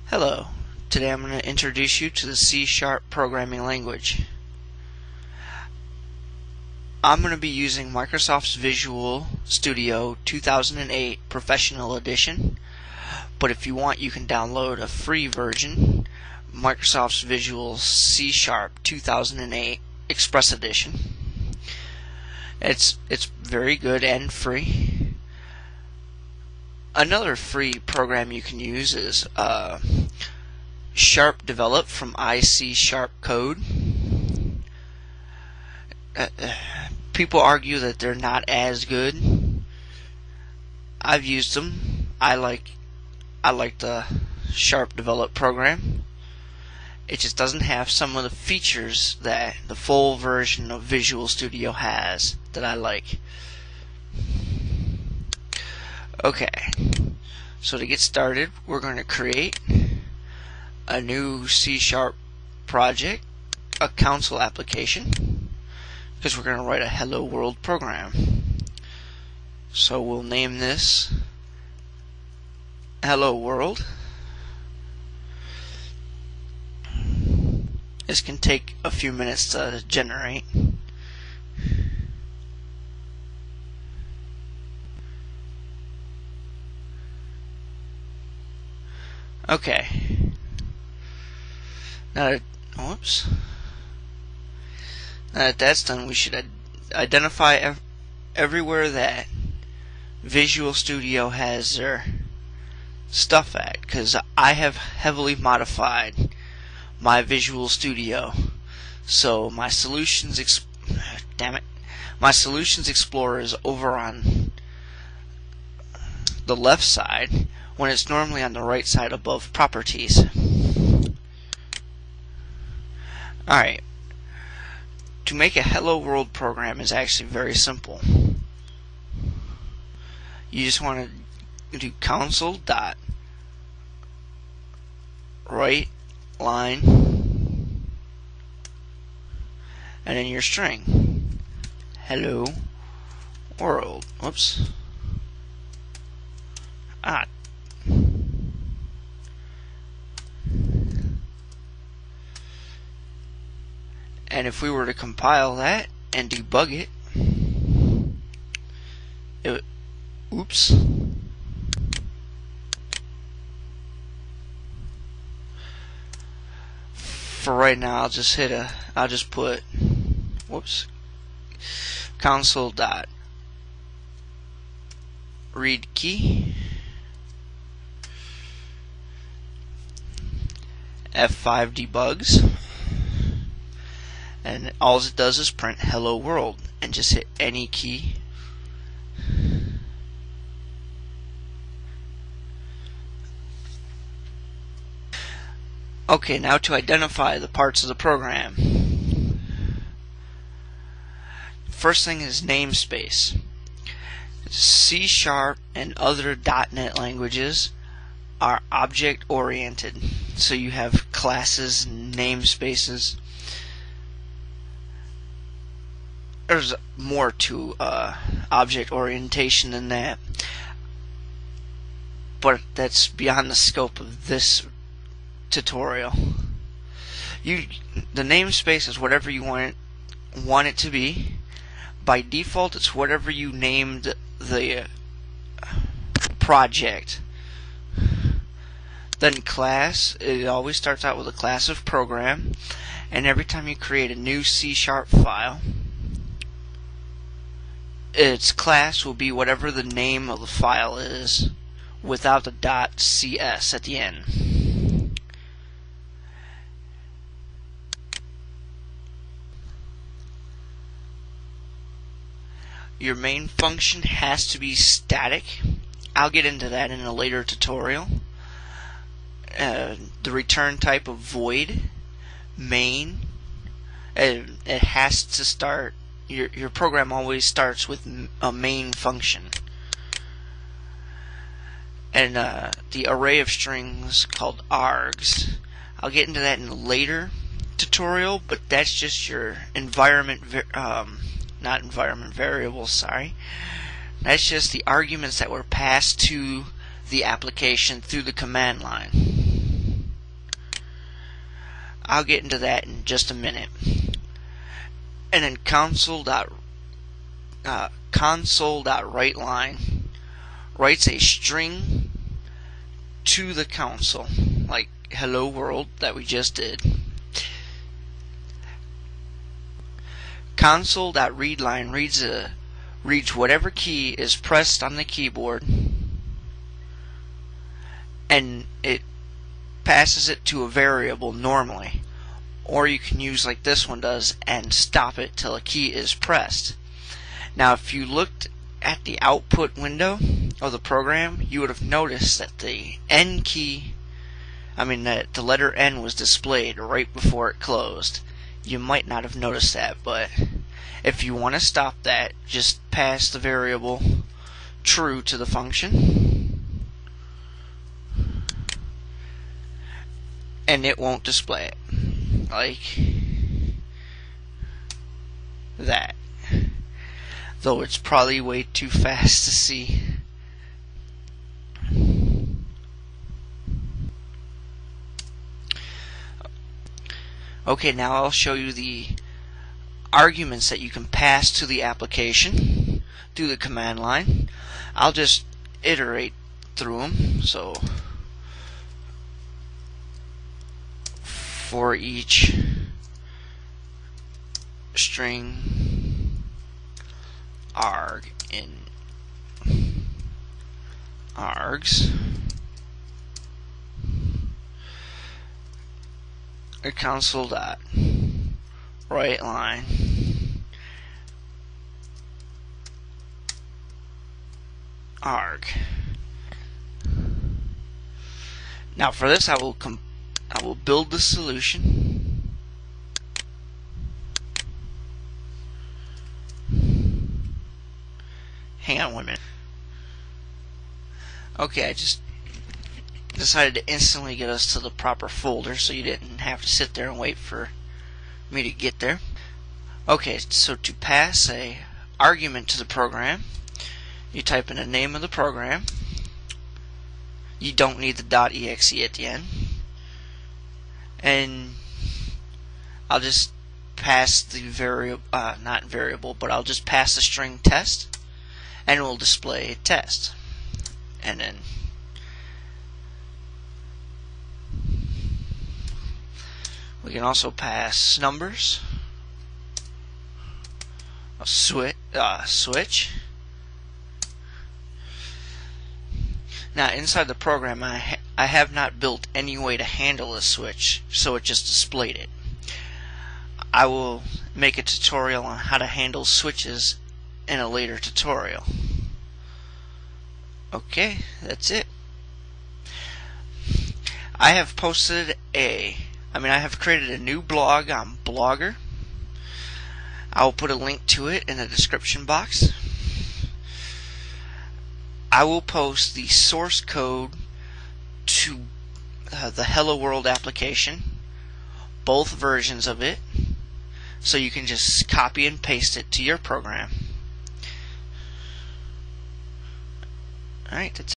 Hello, today I'm going to introduce you to the C# programming language. I'm going to be using Microsoft's Visual Studio 2008 Professional Edition, but if you want you can download a free version, Microsoft's Visual C# 2008 Express Edition. It's very good and free. Another free program you can use is Sharp Develop from IC Sharp Code. People argue that they're not as good. I've used them. I like the Sharp Develop program. It just doesn't have some of the features that the full version of Visual Studio has that I like. Okay, so to get started, we're going to create a new C# project, a console application, because we're going to write a Hello World program. So we'll name this Hello World. This can take a few minutes to generate. Okay. Now that that's done, we should identify everywhere that Visual Studio has their stuff at, because I have heavily modified my Visual Studio. So my Solutions Explorer is over on the left side, when it's normally on the right side above Properties. Alright, to make a Hello World program is actually very simple. You just want to do console dot write line and then your string Hello World. Whoops. And if we were to compile that and debug it, oops. For right now, I'll just put, whoops, console dot read key F5 debugs. And all it does is print Hello World, and just hit any key. Okay, now to identify the parts of the program. First thing is namespace. C# and other .NET languages are object oriented, so you have classes and namespaces. There's more to object orientation than that, but that's beyond the scope of this tutorial. The namespace is whatever you want it to be. By default, it's whatever you named the project. Then class, it always starts out with a class of program, and every time you create a new C# file, its class will be whatever the name of the file is, without the .cs at the end. Your main function has to be static. I'll get into that in a later tutorial. The return type of void, main, it has to start. Your program always starts with a main function. And the array of strings called args. I'll get into that in a later tutorial, but that's just your environment, not environment variables, sorry. That's just the arguments that were passed to the application through the command line. I'll get into that in just a minute. And then console.writeLine writes a string to the console, like hello world that we just did. Console.readLine reads whatever key is pressed on the keyboard, and it passes it to a variable normally, or you can use like this one does and stop it till a key is pressed. Now if you looked at the output window of the program, you would have noticed that the N key, that the letter N was displayed right before it closed. You might not have noticed that, but if you want to stop that, just pass the variable true to the function, and it won't display it like that, though it's probably way too fast to see. Okay, now I'll show you the arguments that you can pass to the application through the command line. I'll just iterate through them. So for each string arg in args, a console.writeLine arg. Now for this I will build the solution. Hang on 1 minute. Okay, I just decided to instantly get us to the proper folder so you didn't have to sit there and wait for me to get there. Okay, so to pass a argument to the program, you type in the name of the program. You don't need the .exe at the end. And I'll just pass the I'll just pass the string test, and it will display test. And then we can also pass numbers, a switch. Now inside the program I have not built any way to handle a switch, so it just displayed it. I will make a tutorial on how to handle switches in a later tutorial. Okay, that's it. I have created a new blog on Blogger. I will put a link to it in the description box. I will post the source code to the Hello World application, both versions of it, so you can just copy and paste it to your program. Alright, that's it.